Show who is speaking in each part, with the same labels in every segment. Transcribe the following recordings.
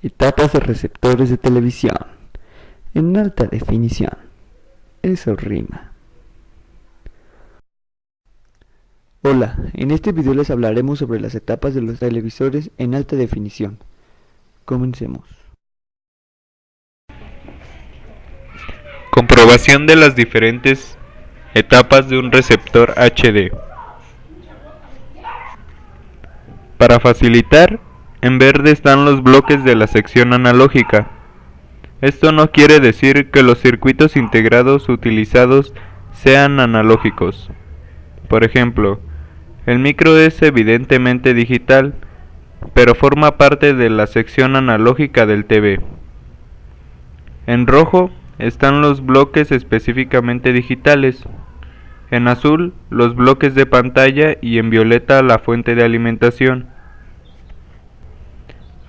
Speaker 1: Etapas de receptores de televisión en alta definición. Eso rima. Hola, en este video les hablaremos sobre las etapas de los televisores en alta definición. Comencemos.
Speaker 2: Comprobación de las diferentes etapas de un receptor HD. Para facilitar, en verde están los bloques de la sección analógica. Esto no quiere decir que los circuitos integrados utilizados sean analógicos. Por ejemplo, el micro es evidentemente digital, pero forma parte de la sección analógica del TV. En rojo están los bloques específicamente digitales, en azul los bloques de pantalla y en violeta la fuente de alimentación.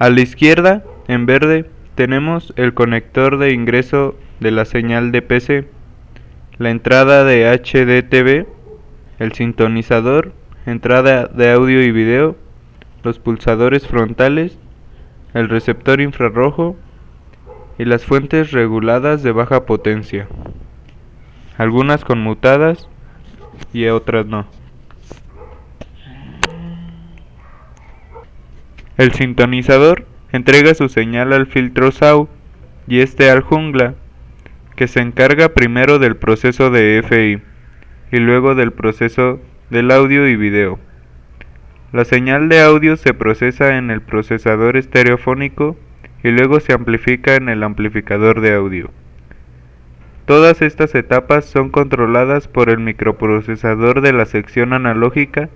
Speaker 2: A la izquierda, en verde, tenemos el conector de ingreso de la señal de PC, la entrada de HDTV, el sintonizador, entrada de audio y video, los pulsadores frontales, el receptor infrarrojo y las fuentes reguladas de baja potencia, algunas conmutadas y otras no. El sintonizador entrega su señal al filtro SAW y este al jungla, que se encarga primero del proceso de FI y luego del proceso del audio y video. La señal de audio se procesa en el procesador estereofónico y luego se amplifica en el amplificador de audio. Todas estas etapas son controladas por el microprocesador de la sección analógica,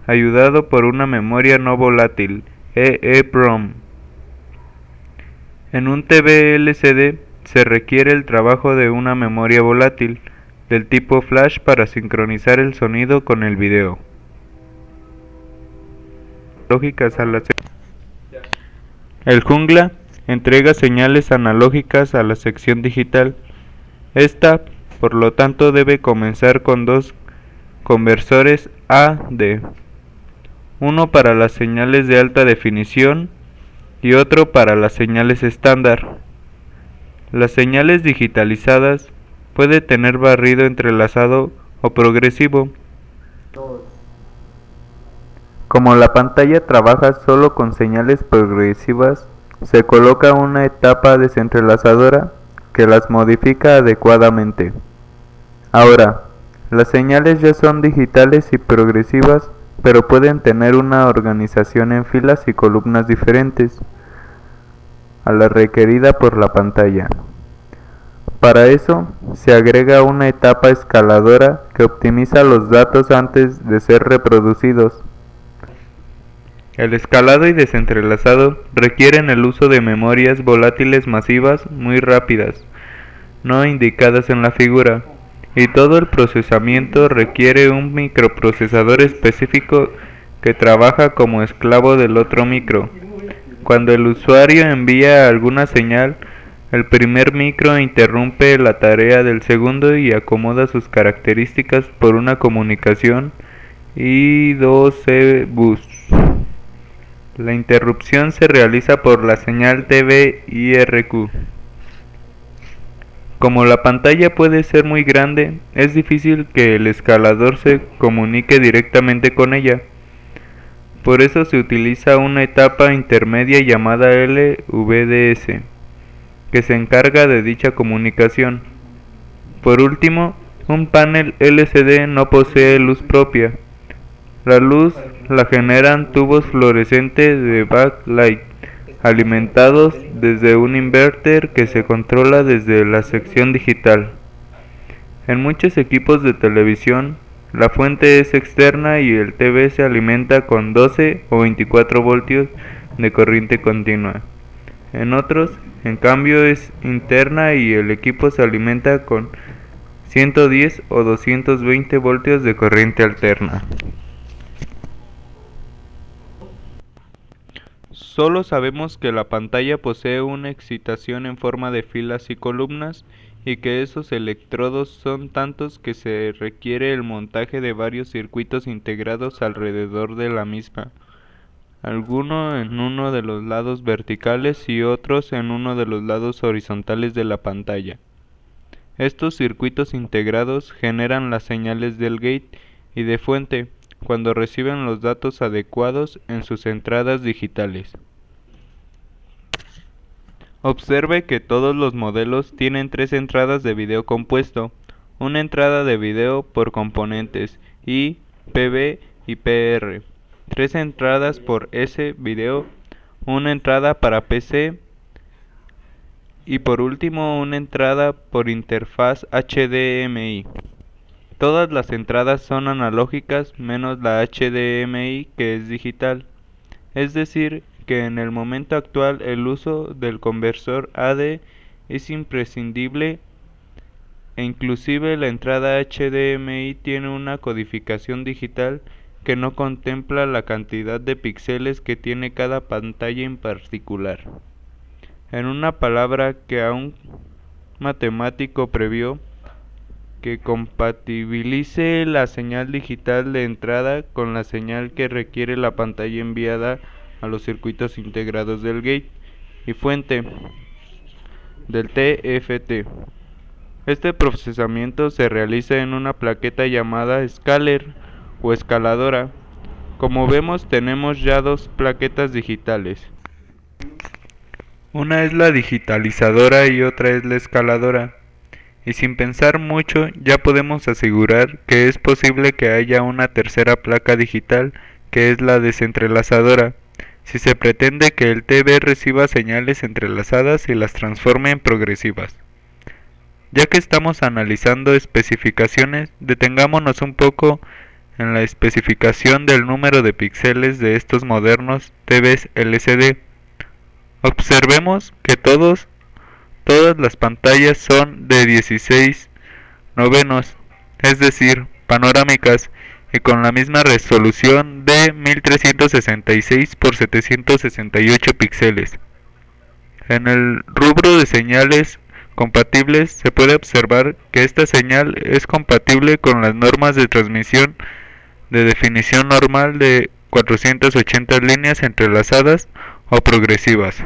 Speaker 2: ayudado por una memoria no volátil, EEPROM. En un TV LCD se requiere el trabajo de una memoria volátil, del tipo flash para sincronizar el sonido con el video. El jungla entrega señales analógicas a la sección digital. Esta, por lo tanto, debe comenzar con dos conversores AD, uno para las señales de alta definición y otro para las señales estándar. Las señales digitalizadas puede tener barrido entrelazado o progresivo. Como la pantalla trabaja solo con señales progresivas, se coloca una etapa desentrelazadora que las modifica adecuadamente. Ahora, las señales ya son digitales y progresivas, pero pueden tener una organización en filas y columnas diferentes a la requerida por la pantalla. Para eso, se agrega una etapa escaladora que optimiza los datos antes de ser reproducidos. El escalado y desentrelazado requieren el uso de memorias volátiles masivas muy rápidas, no indicadas en la figura, y todo el procesamiento requiere un microprocesador específico que trabaja como esclavo del otro micro. Cuando el usuario envía alguna señal, el primer micro interrumpe la tarea del segundo y acomoda sus características por una comunicación I2C bus. La interrupción se realiza por la señal TV IRQ. Como la pantalla puede ser muy grande, es difícil que el escalador se comunique directamente con ella. Por eso se utiliza una etapa intermedia llamada LVDS, que se encarga de dicha comunicación. Por último, un panel LCD no posee luz propia. La luz la generan tubos fluorescentes de backlight, alimentados desde un inverter que se controla desde la sección digital. En muchos equipos de televisión, la fuente es externa y el TV se alimenta con 12 o 24 voltios de corriente continua. En otros, en cambio, es interna y el equipo se alimenta con 110 o 220 voltios de corriente alterna. Solo sabemos que la pantalla posee una excitación en forma de filas y columnas y que esos electrodos son tantos que se requiere el montaje de varios circuitos integrados alrededor de la misma. algunos en uno de los lados verticales y otros en uno de los lados horizontales de la pantalla. Estos circuitos integrados generan las señales del gate y de fuente cuando reciben los datos adecuados en sus entradas digitales. Observe que todos los modelos tienen tres entradas de video compuesto, una entrada de video por componentes I, PB y PR, tres entradas por S video, una entrada para PC y por último una entrada por interfaz HDMI. Todas las entradas son analógicas menos la HDMI que es digital, es decir, que en el momento actual el uso del conversor AD es imprescindible e inclusive la entrada HDMI tiene una codificación digital que no contempla la cantidad de píxeles que tiene cada pantalla en particular. En una palabra que a un matemático previó que compatibilice la señal digital de entrada con la señal que requiere la pantalla enviada a los circuitos integrados del gate y fuente del TFT. Este procesamiento se realiza en una plaqueta llamada escaler o escaladora. Como vemos, tenemos ya dos plaquetas digitales. Una es la digitalizadora y otra es la escaladora. Y sin pensar mucho, ya podemos asegurar que es posible que haya una tercera placa digital, que es la desentrelazadora, si se pretende que el TV reciba señales entrelazadas y las transforme en progresivas. Ya que estamos analizando especificaciones, detengámonos un poco en la especificación del número de píxeles de estos modernos TVs LCD. Observemos que todas las pantallas son de 16/9, es decir, panorámicas y con la misma resolución de 1366 por 768 píxeles. En el rubro de señales compatibles se puede observar que esta señal es compatible con las normas de transmisión de definición normal de 480 líneas entrelazadas o progresivas.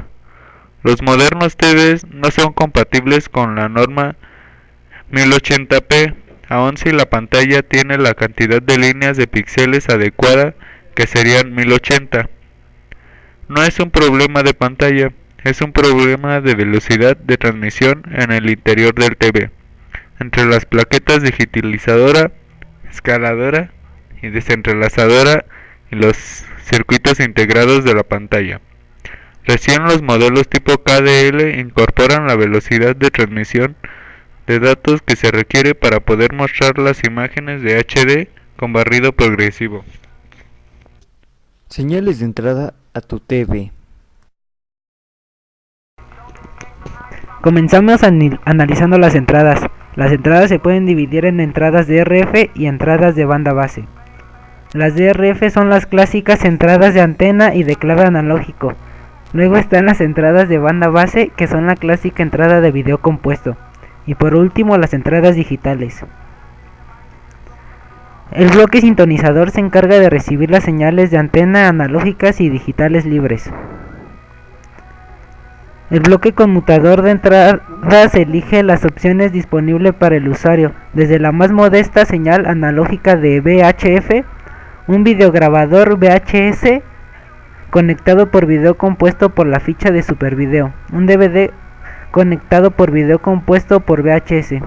Speaker 2: Los modernos TVs no son compatibles con la norma 1080p, aun si la pantalla tiene la cantidad de líneas de píxeles adecuada, que serían 1080. No es un problema de pantalla, es un problema de velocidad de transmisión en el interior del TV, entre las plaquetas digitalizadora, escaladora y desentrelazadora y los circuitos integrados de la pantalla. Recién los modelos tipo KDL incorporan la velocidad de transmisión de datos que se requiere para poder mostrar las imágenes de HD con barrido progresivo.
Speaker 1: Señales de entrada a tu TV.
Speaker 3: Comenzamos analizando las entradas. Las entradas se pueden dividir en entradas de RF y entradas de banda base. Las de RF son las clásicas entradas de antena y de clave analógico. Luego están las entradas de banda base, que son la clásica entrada de video compuesto. Y por último, las entradas digitales. El bloque sintonizador se encarga de recibir las señales de antena analógicas y digitales libres. El bloque conmutador de entradas elige las opciones disponibles para el usuario, desde la más modesta señal analógica de VHF, un videograbador VHS conectado por video compuesto por la ficha de Supervideo, un DVD conectado por video compuesto por VHS.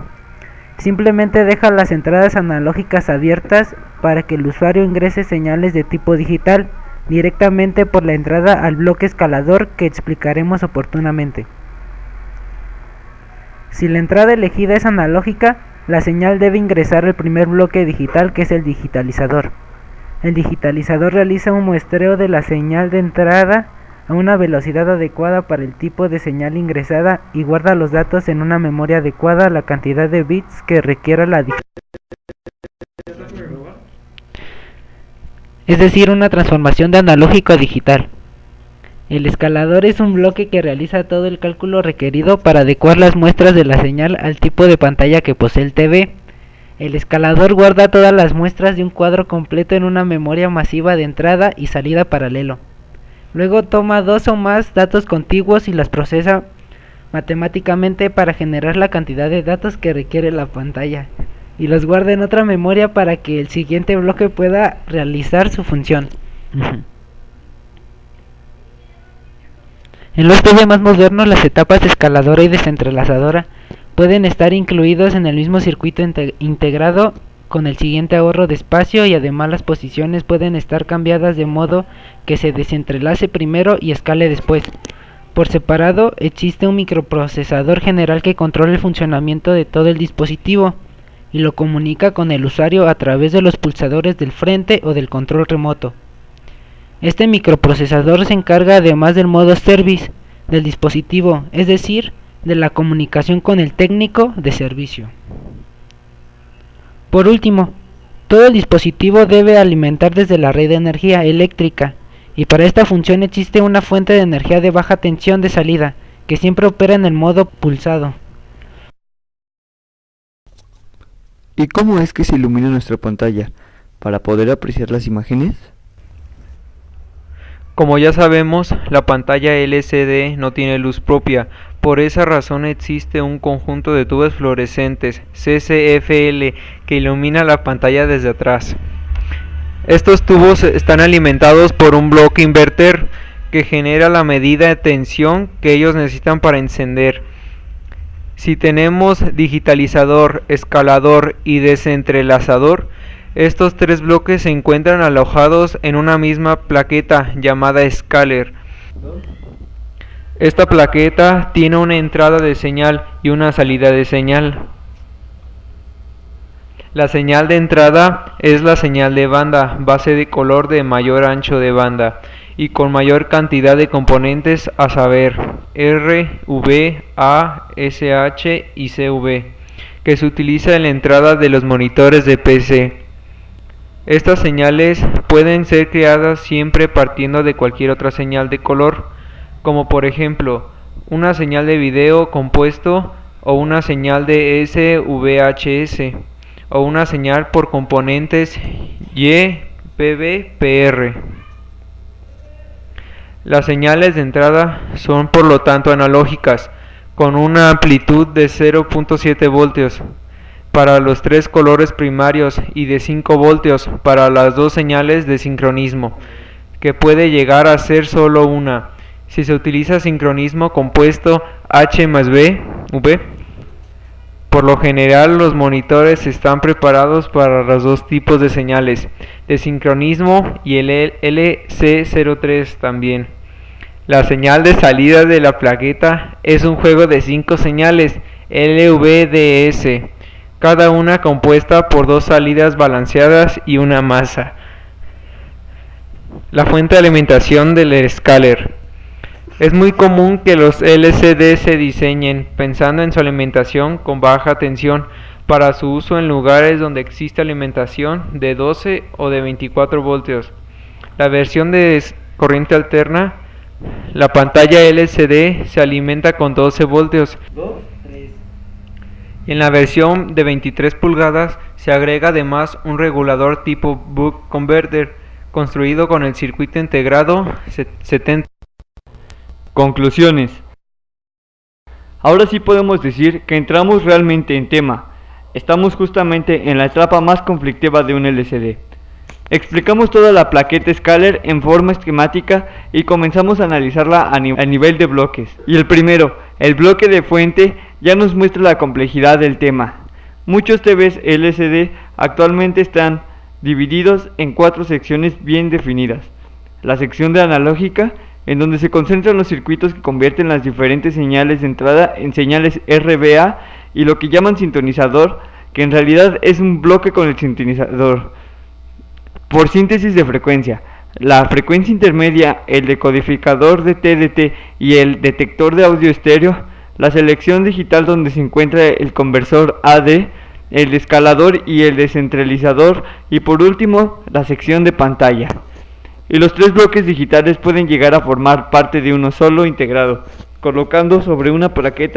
Speaker 3: Simplemente deja las entradas analógicas abiertas para que el usuario ingrese señales de tipo digital directamente por la entrada al bloque escalador, que explicaremos oportunamente. Si la entrada elegida es analógica, la señal debe ingresar al primer bloque digital, que es el digitalizador. El digitalizador realiza un muestreo de la señal de entrada a una velocidad adecuada para el tipo de señal ingresada y guarda los datos en una memoria adecuada a la cantidad de bits que requiera la es decir, una transformación de analógico a digital. El escalador es un bloque que realiza todo el cálculo requerido para adecuar las muestras de la señal al tipo de pantalla que posee el TV. El escalador guarda todas las muestras de un cuadro completo en una memoria masiva de entrada y salida paralelo. Luego toma dos o más datos contiguos y las procesa matemáticamente para generar la cantidad de datos que requiere la pantalla, y los guarda en otra memoria para que el siguiente bloque pueda realizar su función. En los PCs más modernos, las etapas de escaladora y desentrelazadora pueden estar incluidos en el mismo circuito integrado con el siguiente ahorro de espacio, y además las posiciones pueden estar cambiadas de modo que se desentrelace primero y escale después. Por separado, existe un microprocesador general que controla el funcionamiento de todo el dispositivo y lo comunica con el usuario a través de los pulsadores del frente o del control remoto. Este microprocesador se encarga además del modo service del dispositivo, es decir, de la comunicación con el técnico de servicio. Por último, todo el dispositivo debe alimentar desde la red de energía eléctrica, y para esta función existe una fuente de energía de baja tensión de salida, que siempre opera en el modo pulsado.
Speaker 1: ¿Y cómo es que se ilumina nuestra pantalla para poder apreciar las imágenes?
Speaker 4: Como ya sabemos, la pantalla LCD no tiene luz propia. Por esa razón existe un conjunto de tubos fluorescentes CCFL que ilumina la pantalla desde atrás. Estos tubos están alimentados por un bloque inverter que genera la medida de tensión que ellos necesitan para encender. Si tenemos digitalizador, escalador y desentrelazador, estos tres bloques se encuentran alojados en una misma plaqueta llamada scaler. Esta plaqueta tiene una entrada de señal y una salida de señal. La señal de entrada es la señal de banda, base de color de mayor ancho de banda y con mayor cantidad de componentes, a saber, R, V, A, SH y CV, que se utiliza en la entrada de los monitores de PC. Estas señales pueden ser creadas siempre partiendo de cualquier otra señal de color, como por ejemplo, una señal de video compuesto o una señal de SVHS, o una señal por componentes Y, PB, PR. Las señales de entrada son por lo tanto analógicas, con una amplitud de 0.7 voltios para los tres colores primarios y de 5 voltios para las dos señales de sincronismo, que puede llegar a ser solo una, si se utiliza sincronismo compuesto H más V. Por lo general, los monitores están preparados para los dos tipos de señales, de sincronismo y el LC03 también. La señal de salida de la plaqueta es un juego de 5 señales LVDS, cada una compuesta por dos salidas balanceadas y una masa. La fuente de alimentación del scaler. Es muy común que los LCD se diseñen pensando en su alimentación con baja tensión para su uso en lugares donde existe alimentación de 12 o de 24 voltios. La versión de corriente alterna, la pantalla LCD se alimenta con 12 voltios. Y en la versión de 23 pulgadas se agrega además un regulador tipo buck converter construido con el circuito integrado 70.
Speaker 1: Conclusiones. Ahora sí podemos decir que entramos realmente en tema. Estamos justamente en la etapa más conflictiva de un LCD. Explicamos toda la plaqueta scaler en forma esquemática y comenzamos a analizarla a nivel de bloques. Y el primero, el bloque de fuente, ya nos muestra la complejidad del tema. Muchos TVs LCD actualmente están divididos en 4 secciones bien definidas. La sección de analógica, en donde se concentran los circuitos que convierten las diferentes señales de entrada en señales RBA, y lo que llaman sintonizador, que en realidad es un bloque con el sintonizador por síntesis de frecuencia. La frecuencia intermedia, el decodificador de TDT y el detector de audio estéreo, la selección digital donde se encuentra el conversor AD, el escalador y el descentralizador, y por último la sección de pantalla. Y los 3 bloques digitales pueden llegar a formar parte de uno solo integrado, colocando sobre una plaqueta